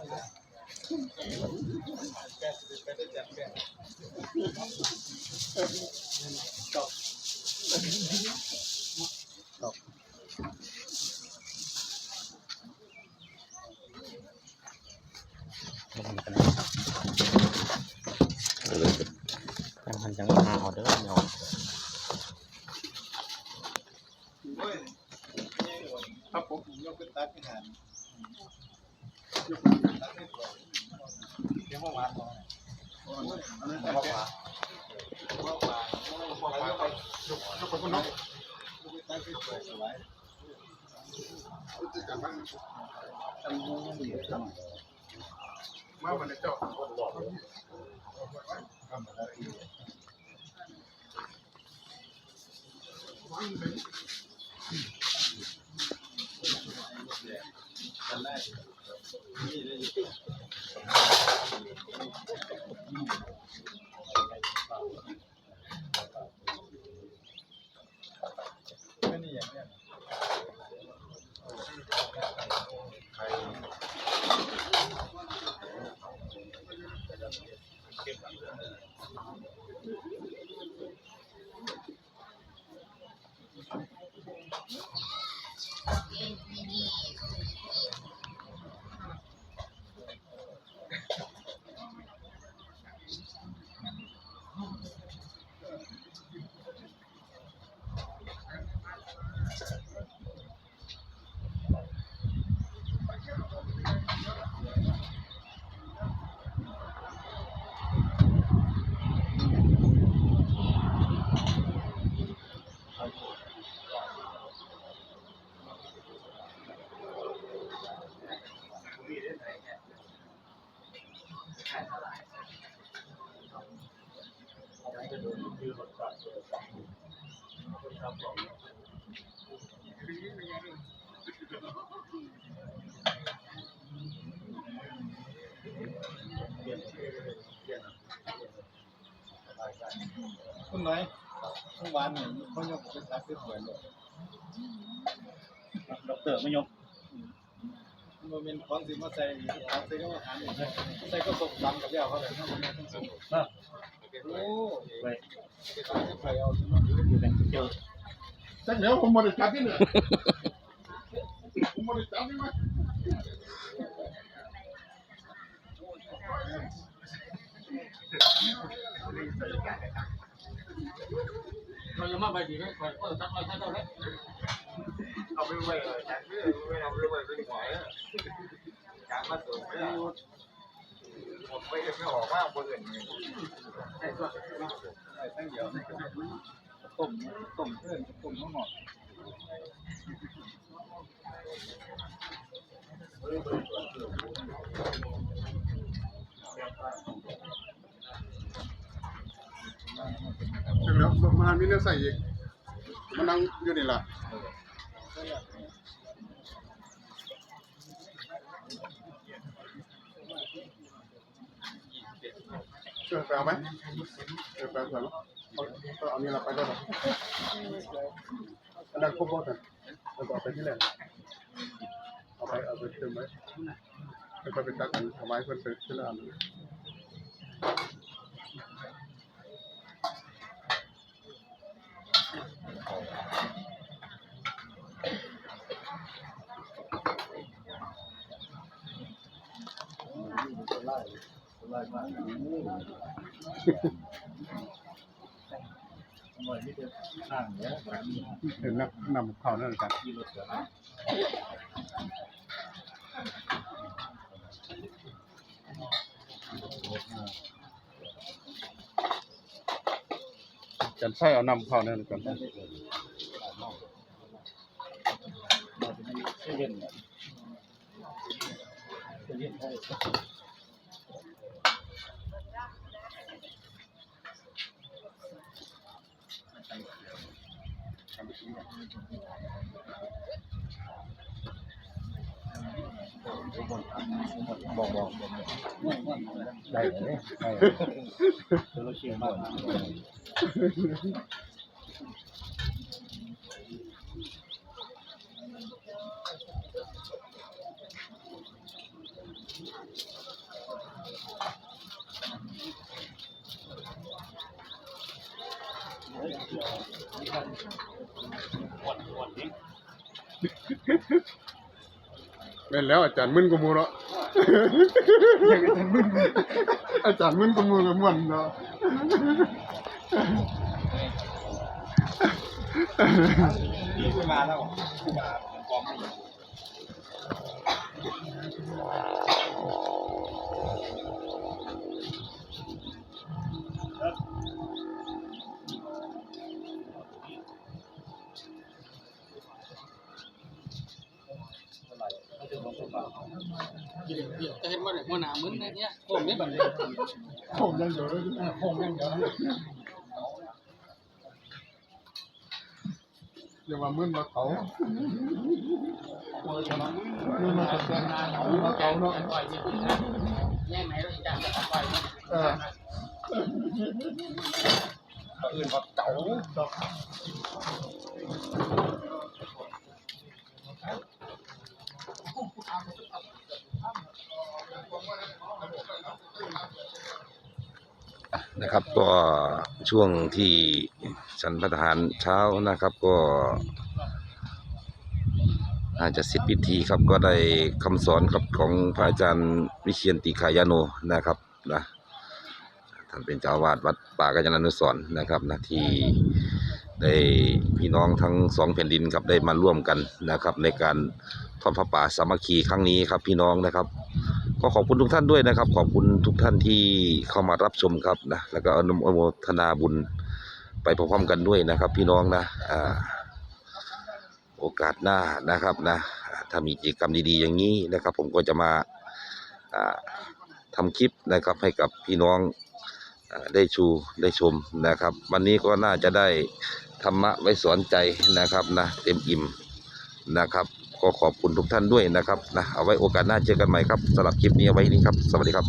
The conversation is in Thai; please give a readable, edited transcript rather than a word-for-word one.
มันจังหาเอาเด้อเนาะครับผมยกเป็นตัดที่ฐานเดี๋ยวมาหวานอันนั้นแต่ว่ายกไปคนน้องตัดที่สวยสวยมาวันนี้เจ้าไม่นี่อย่างนี้คุณน้อยเมื่อวานเนี่ยเขายกเป็นตัดที่สวยเลยดอกเตอร์ไม่ยกมันเป็นของสิมาใส่ทางใส่ก็มาทานใส่ก็สมดำกับยาวเขาเลยทั้งหมดทั้งสุดโอ้ไปไปเอาอยู่เป็นเจ้าแต่เดี๋ยวผมมาได้จับที่เนี่ยผมมาได้จับที่ไหมเราจะมาไปดีไหมไปก็จับมาจับเราเลยเอาไปไว้จับไม่เอาไปไว้เป็นหอยจับมาสูงไม่ผมไม่ออกว่าบนอื่นใช่ตัวใช่ตั้งเดียวต้มเพื่อนต้มทั้งหมดแล้วมามีเนื้อใส่อีกมันนั่งอยู่นี่ล่ะแปลไหมแปลแล้วเอานี่เราไปได้หรออันนั้นครบหมดเลยเราเอาไปที่ไหนเอาไปเติมไว้ไปตัดกันเอาไว้เพื่อนไปที่ร้านนำเขานั่นกันจันใช่เอานำเขานั่นกันบอกได้เลยเราเชียร์มาก แม่นแล้วอาจารย์มึนกูมูเนาะอาจารย์มึนกูมูกับม่วนเนาะ ขึ้นมาแล้วขึ้นมาพร้อมให้ จะเห็นว่าหัวหน้ามึนเนี่ยโค้งนี่แบบนี้ ผมยังอยู่เลย โค้งยังเดียว อย่าว่ามึนมาเขามึนมาเขามึนมาเขาเนาะ แย่งไหนเราจะจับไป เออ อื่นเขาเจ๋า นะครับก็ช่วงที่ฉันพระทหารเช้านะครับก็อาจจะเสร็จพิธีครับก็ได้คำสอนครับของพระอาจารย์วิเชียรติขายาโนนะครับนะท่านเป็นเจ้าอาวาสวัดป่ากัญจนานุสรณ์นะครับนะที่ได้พี่น้องทั้งสองแผ่นดินครับได้มาร่วมกันนะครับในการทอดพระป่าสามัคคีครั้งนี้ครับพี่น้องนะครับก็ขอบคุณทุกท่านด้วยนะครับขอบคุณทุกท่านที่เข้ามารับชมครับนะแล้วก็อนุโมทนาบุญไปพร้อมๆกันด้วยนะครับพี่น้องนะโอกาสหน้านะครับนะถ้ามีกิจกรรมดีๆอย่างนี้นะครับผมก็จะมาทำคลิปนะครับให้กับพี่น้องได้ชมนะครับวันนี้ก็น่าจะได้ธรรมะไว้สอนใจนะครับนะเต็มอิ่มนะครับก็ขอบคุณทุกท่านด้วยนะครับนะเอาไว้โอกาสหน้าเจอกันใหม่ครับสำหรับคลิปนี้เอาไว้นี้ครับสวัสดีครับ